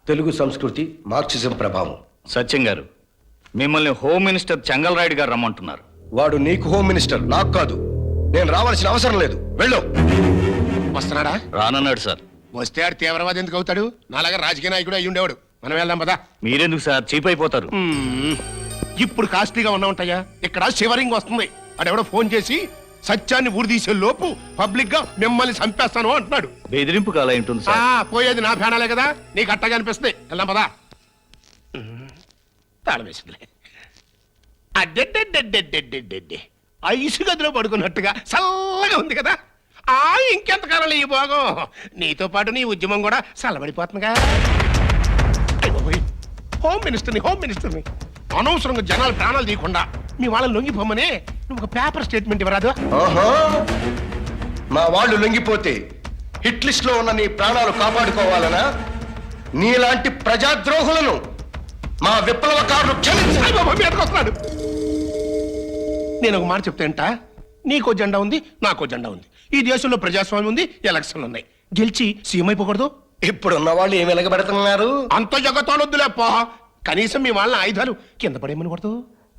తెలుగు సంస్కృతి మార్క్సిజం ప్రభావం. సత్యం గారు, మిమ్మల్ని హోమ్ మినిస్టర్ చెంగల్ రాయుడు గారు రమ్మంటున్నారు. వాడు నీకు హోమ్ మినిస్టర్, నాకు కాదు. నేను రావాల్సిన అవసరం లేదు. వెళ్ళు. వస్తున్నాడా? రానన్నాడు సార్. వస్తే ఆడు తీవ్రవాది ఎందుకు అవుతాడు? నాలాగా రాజకీయ నాయకుడు అయ్యి ఉండేవాడు. మనం వెళ్దాం పదా. మీరెందుకు సార్ చీప్ అయిపోతారు? ఇప్పుడు కాస్ట్లీగా ఉన్నా ఉంటాయా? ఇక్కడ షివరింగ్ వస్తుంది. ఆడెవడో ఫోన్ చేసి సత్యాన్ని ఊరిదీసే లోపు పబ్లిక్ గా మిమ్మల్ని చంపేస్తాను అంటున్నాడు. బెదిరింపు కాల ఉంటుంది సార్. పోయేది నా ఫ్యానాలే కదా, నీకు అట్టగా అనిపిస్తుంది. వెళ్దాం పదా. తాళం వేసిందిలే. అడ్డెడ్డెడ్డెడ్డెడ్డెడ్డెడ్డె ఐసు గదిలో పడుకున్నట్టుగా చల్లగా ఉంది కదా. ఇంకెంతకాలం ఈ భోగం. నీతో పాటు నీ ఉద్యమం కూడా చల్లబడిపోతుందిగా. హోమ్ మినిస్టర్ని అనవసరంగా జనాలు ప్రాణాలు తీయకుండా మీ వాళ్ళని లొంగిపోమని నువ్వు ఒక పేపర్ స్టేట్మెంట్ ఇవ్వరాదు? ఓహో, మా వాళ్ళు లొంగిపోతే హిట్ లిస్ట్ లో ఉన్న నీ ప్రాణాలు కాపాడుకోవాలనా? నీలాంటి ప్రజాద్రోహులను మా విప్లవకారులు క్షమించాడు. నేను ఒక మాట చెప్తేంట, నీకో జెండా ఉంది, నాకో జెండా ఉంది. ఈ దేశంలో ప్రజాస్వామ్యం ఉంది, ఎలక్షన్లు ఉన్నాయి. గెలిచి సీఎం అయిపోకూడదు? ఇప్పుడున్న వాళ్ళు ఏమి ఎలగబెడుతున్నారు? అంత జగత్తోనొద్దులే పో. కనీసం మీ వాళ్ళ ఆయుధాలు కింద పడేయమని కూడదు.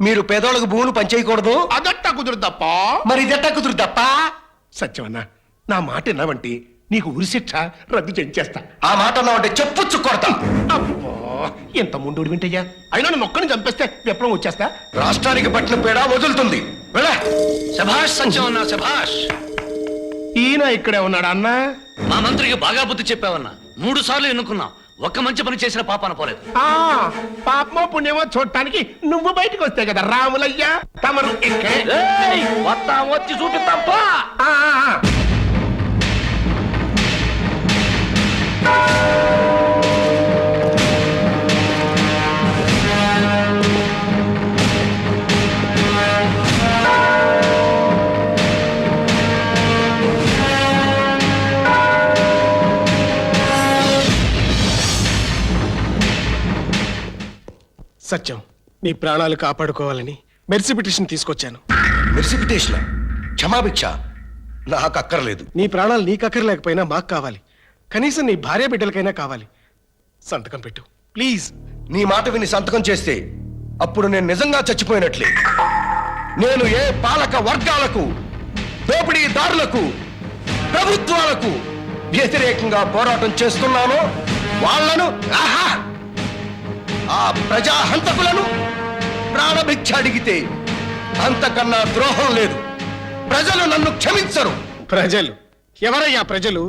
మీరు పేదోళ్ళకు భూములు పంచేయకూడదు. అదట్టా కుదురుదప్ప. మరి ఇదట్టా కుదురుదప్ప. సత్యమన్నా, నా మాట విన్నావంటే నీకు ఉరి శిక్ష రద్దు చేయించేస్తా. ఆ మాట అన్నావంటే చెప్పుచ్చు కొడతా. అబ్బో, ఎంత ముందు వింటయ్యా. అయినా నన్ను ఒక్కని చంపేస్తే విప్లవం వచ్చేస్తా. రాష్ట్రానికి పట్టిన పేడ వదులుతుంది. శభాష్ సత్యం అన్నా, శభాష్. ఈయన ఇక్కడే ఉన్నాడా అన్నా? మా మంత్రికి బాగా బుద్ధి చెప్పావన్నా. 3 సార్లు ఎన్నుకున్నాం, ఒక్క మంచి పని చేసిన పాపాన పోలేదు. పాపమో పుణ్యమో చూడటానికి నువ్వు బయటకు వస్తే కదా రాములయ్యా. తమరు వచ్చి చూపిస్తాం. సత్యం, నీ ప్రాణాలు కాపాడుకోవాలని మెర్సీ పిటిషన్ తీసుకొచ్చాను. Mercy petition? క్షమాభిక్ష నాకు అక్కర్లేదు. నీ ప్రాణాలు నీకు అక్కర్లేకపోయినా మాకు కావాలి. కనీసం నీ భార్య బిడ్డలకైనా కావాలి. సంతకం పెట్టు ప్లీజ్. నీ మాట విని సంతకం చేస్తే అప్పుడు నేను నిజంగా చచ్చిపోయినట్లే. నేను ఏ పాలక వర్గాలకు, దోపిడీదారులకు, ప్రభుత్వాలకు వ్యతిరేకంగా పోరాటం చేస్తున్నానో వాళ్లను, ఆ ప్రజా హంతకులను ప్రాణభిక్ష అడిగితే అంతకన్నా ద్రోహం లేదు. ప్రజలు నన్ను క్షమించరు. ప్రజలు ఎవరయ్యా? ప్రజలు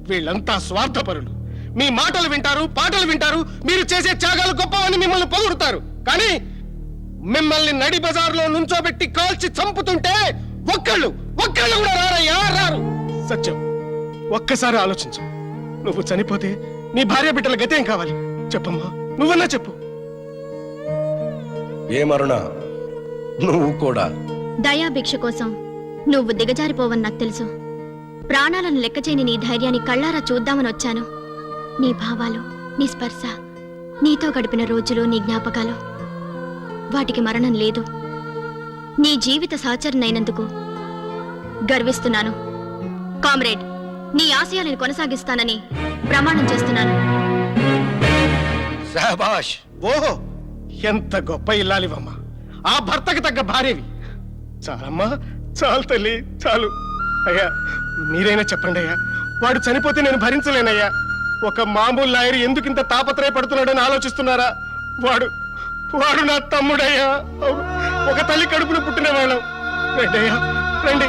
వీళ్ళంతా స్వార్థపరులు. మీ మాటలు వింటారు, పాటలు వింటారు, మీరు చేసే త్యాగాలు గొప్పవని మిమ్మల్ని పొగుడుతారు. కానీ మిమ్మల్ని నడి బజార్లో నుంచోబెట్టి కాల్చి చంపుతుంటే ఒక్కళ్ళు కూడా రారయ్యా, రారు. సత్యం, ఒక్కసారి ఆలోచించు. నువ్వు చనిపోతే నీ భార్య బిడ్డల గతేం కావాలి చెప్పమ్మా? నువ్వన్నా చెప్పు. ఏమరుణ, నువ్వు కూడా దయాభిక్ష కోసం నువ్వు దిగజారిపోవని నాకు తెలుసు. ప్రాణాలను లెక్క చేయని నీ ధైర్యాన్ని కళ్ళారా చూద్దామని వచ్చాను. నీ భావాలు, నీ స్పర్శ, నీతో గడిపిన రోజులు, నీ జ్ఞాపకాలు, వాటికి మరణం లేదు. నీ జీవిత సహచరునైనందుకు గర్విస్తున్నాను. కామ్రేడ్, నీ ఆశయాలను కొనసాగిస్తానని ప్రమాణం చేస్తున్నాను. శభాష్. ఓహో, ఎంత గొప్ప ఇల్లాలివమ్మా. ఆ భర్తకి తగ్గ భార్యవి. చాలమ్మా, చాలు తల్లి, చాలు. అయ్యా, మీరైనా చెప్పండి అయ్యా. వాడు చనిపోతే నేను భరించలేనయ్యా. ఒక మామూలు లాయర్ ఎందుకింత తాపత్రయపడుతున్నాడని ఆలోచిస్తున్నారా? వాడు నా తమ్ముడయ్యా. ఒక తల్లి కడుపును పుట్టిన వాళ్ళం. రండి అయ్యా, రండి.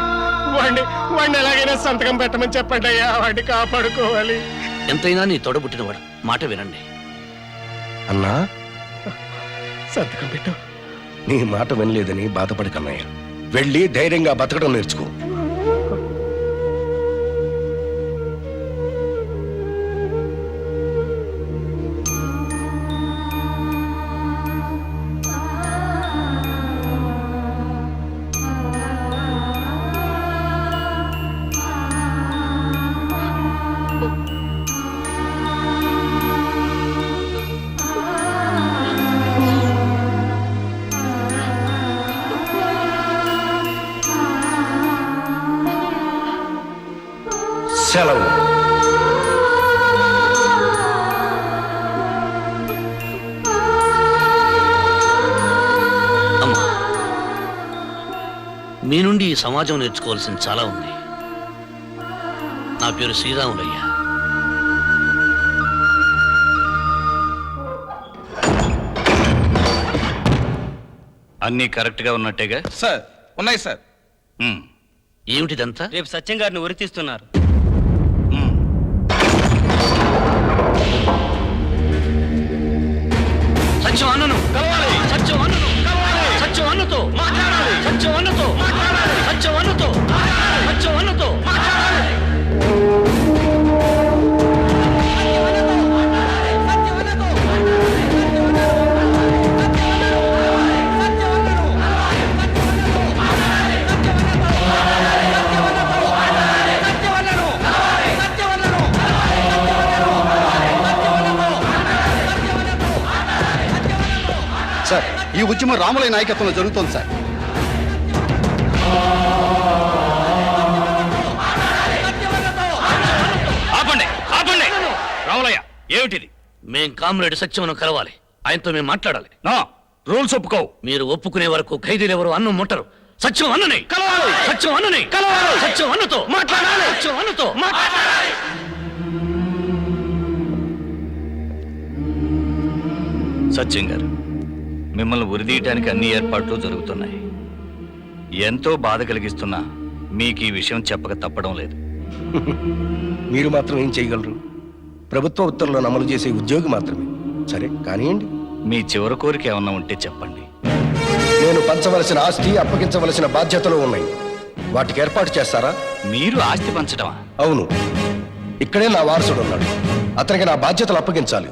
వాడిని ఎలాగైనా సంతకం పెట్టమని చెప్పండి అయ్యా. వాడిని కాపాడుకోవాలి. ఎంతైనా నీ తోడబుట్టినవాడు, మాట వినండి. అన్నా, సంతకం పెట్టు. నీ మాట వినలేదని బాధపడి కన్నయ్య. వెళ్ళి ధైర్యంగా బతకడం నేర్చుకో. మీ నుండి ఈ సమాజం నేర్చుకోవాల్సింది చాలా ఉంది. నా పేరు శ్రీరాములయ్య. అన్నీ కరెక్ట్ గా ఉన్నట్టేగా? సార్ ఉన్నాయి సార్. ఉమ్, ఏమిటిదంతా? రేపు సత్యం గారిని ఉరితీస్తున్నారు. ఉమ్. సత్యం అన్నను కలవాలి. సత్యం అన్నను కలవాలి. సత్యం అన్నతో మాట్లాడాలి. సత్యం అన్నతో మాట్లాడాలి. సత్యం అన్నతో మాట్లాడాలి. సత్యం అన్నతో మాట్లాడాలి. సార్ ఈ ఉద్యమం రాములయ్య నాయకత్వంలో జరుగుతోంది సార్. ఆపండి, ఆపండి. రాములయ్య, ఏమిటిది? మేం కామ్రేడ్ సత్యమును కలవాలి. ఆయనతో మేము మాట్లాడాలి. నా రూల్స్ ఒప్పుకోవు. మీరు ఒప్పుకునే వరకు ఖైదీలు ఎవరు అన్నం ముట్టరు. సత్యం అన్నని కలవాలి. సత్యం అన్నని కలవాలి. సత్యం అన్నతో మాట్లాడాలి. సత్యం అన్నతో మాట్లాడాలి. సత్యం గారు, మిమ్మల్ని ఉరిదీయటానికి అన్ని ఏర్పాట్లు జరుగుతున్నాయి. ఎంతో బాధ కలిగిస్తున్నా మీకు ఈ విషయం చెప్పక తప్పడం లేదు. మీరు మాత్రం ఏం చేయగలరు? ప్రభుత్వ ఉత్తర్వులను అమలు చేసే ఉద్యోగి మాత్రమే. సరే కానివ్వండి. మీ చివరి కోరిక ఏమన్నా ఉంటే చెప్పండి. నేను పంచవలసిన ఆస్తి, అప్పగించవలసిన బాధ్యతలు ఉన్నాయి. వాటికి ఏర్పాటు చేస్తారా? మీరు ఆస్తి పంచడమా? అవును. ఇక్కడే నా వారసుడు ఉన్నాడు. అతనికి నా బాధ్యతలు అప్పగించాలి.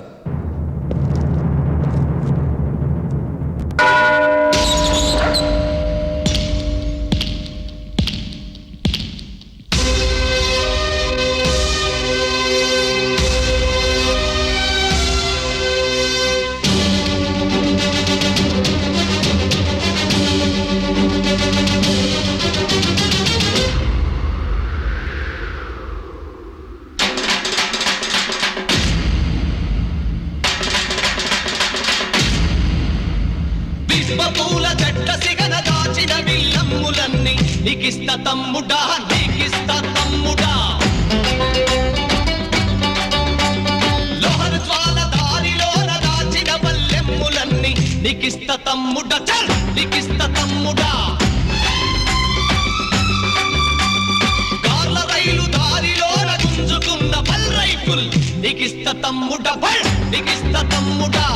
పూల చెట్ట సిగన దాచిన విల్లమ్ములన్నీ నీకిస్త తమ్ముడా, నీకిస్త తమ్ముడా. లోహన జ్వాల దారిలోన దాచిన పల్లెమ్ములన్నీ నీకిస్త తమ్ముడా, చల్ నీకిస్త తమ్ముడా. కార్ల రైలు దారిలోన గుంజుకున్న పల్ రైఫుల్ నీకిస్త తమ్ముడా, బల్ నీకిస్త తమ్ముడా.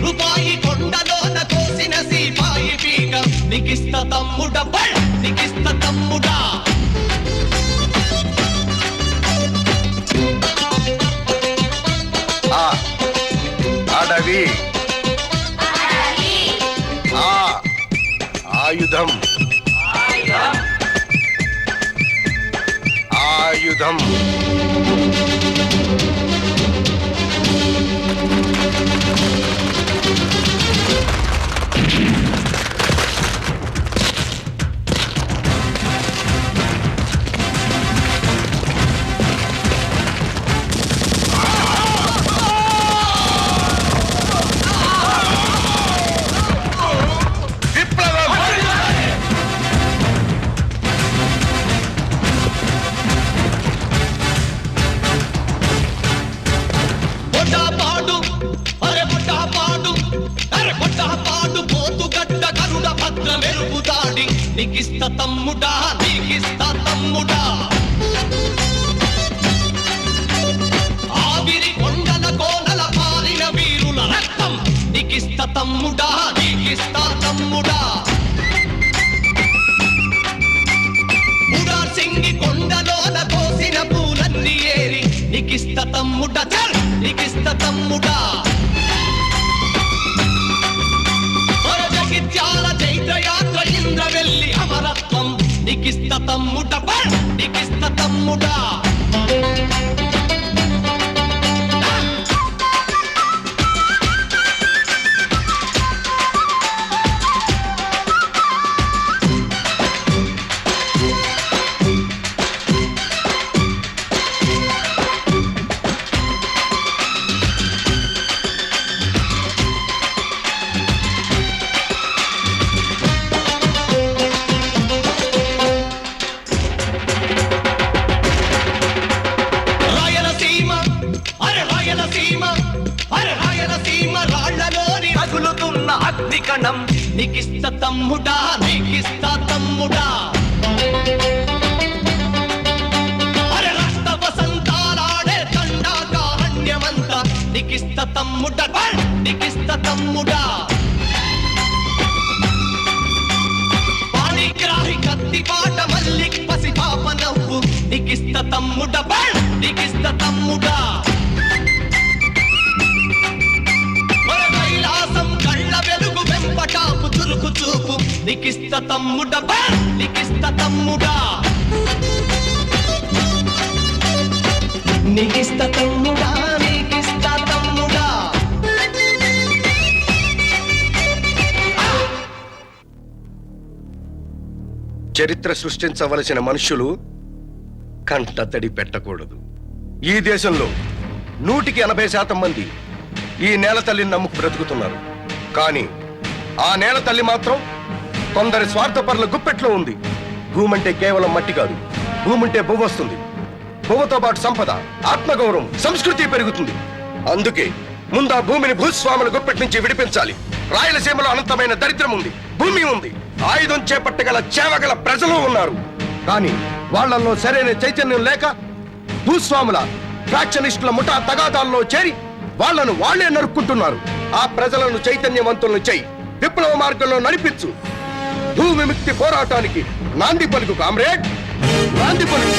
రూపాయి కొండలోన కోసిన సీపాయి పీక నీకిస్త తమ్ముడా, బల్ నీకిస్త తమ్ముడా. అడవి ఆయుధం ఆయుధం. నీకిస్త తమ్ముడా, నీకిస్త తమ్ముడా. ఆవిరి కొండల కోనల పారిన వీరుల రక్తం నీకిస్త తమ్ముడా, నీకిస్త తమ్ముడా. ముడార్ సింగి కొండలోన కోసిన పూలన్నీ ఏరి నీకిస్త తమ్ముడా, చల్ నీకిస్త తమ్ముడా. జగిత్యాల చైత్రయాత్ర ఇంద్రవెల్లి అమరత్వం నీకిస్త తమ్ముడా, బల్ నీకిస్త తమ్ముడా. కంకణం నీకిస్త తమ్ముడా నీకిస్త తమ్ముడా అరే రక్త వసంతాలాడే దండాకారణ్యమంతా నీకిస్త తమ్ముడా నీకిస్త తమ్ముడా వాణిగ్రాహి కత్తి పాట మల్లిక్ పసి పాప నవ్వు నీకిస్త తమ్ముడా నీకిస్త తమ్ముడా కైలాసం కళ్ళ వెలుగు వెంపటాపు చురుకు చూపు నీకిస్త తమ్ముడా నీకిస్త తమ్ముడా నీకిస్త తమ్ముడా నీకిస్త తమ్ముడా చరిత్ర సృష్టించవలసిన మనుషులు కంటతడి పెట్టకూడదు. ఈ దేశంలో 180% మంది ఈ నేల తల్లిని నమ్ముకు బ్రతుకుతున్నారు. కానీ ఆ నేల తల్లి మాత్రం కొందరి స్వార్థపరుల గుప్పెట్లో ఉంది. భూమంటే కేవలం మట్టి కాదు, భూముంటే బువ్వ వస్తుంది. బువ్వతో పాటు సంపద, ఆత్మగౌరవం, సంస్కృతి పెరుగుతుంది. అందుకే ముందు ఆ భూమిని భూస్వాముల గుప్పెట్ నుంచి విడిపించాలి. రాయలసీమలో అనంతమైన దరిద్రం ఉంది, భూమి ఉంది, ఆయుధం చేపట్టగల చేవగల ప్రజలు ఉన్నారు. కానీ వాళ్ళల్లో సరైన చైతన్యం లేక భూస్వాముల ఫ్రాక్షనిస్టుల ముఠా తగాదాల్లో చేరి వాళ్లను వాళ్లే నరుక్కుంటున్నారు. ఆ ప్రజలను చైతన్యవంతులను చేయి, విప్లవ మార్గంలో నడిపించు. భూ విముక్తి పోరాటానికి నాంది పలుకు కామ్రేడ్, నాంది పలుకు.